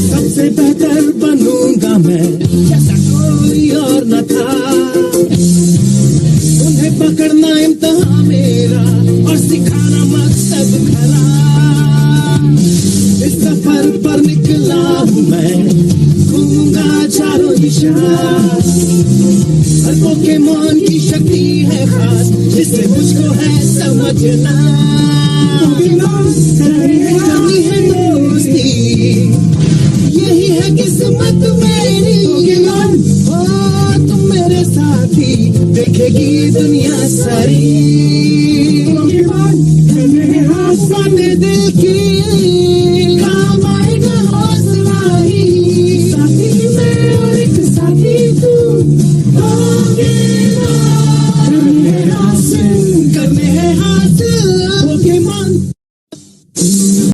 सबसे बेहतर बनूंगा मैं जैसा कोई और न था। उन्हें पकड़ना इम्तिहान मेरा और सिखाना मकसद खरा। इस सफर पर निकला हूँ मैं, घूमूंगा चारों दिशा। हर पोकेमॉन की शक्ति है खास, जिसे मुझको है समझना। करनी है दोस्ती, यही है किस्मत मेरी। हो तुम मेरे साथी, देखेगी दुनिया सारी। बातें दिल की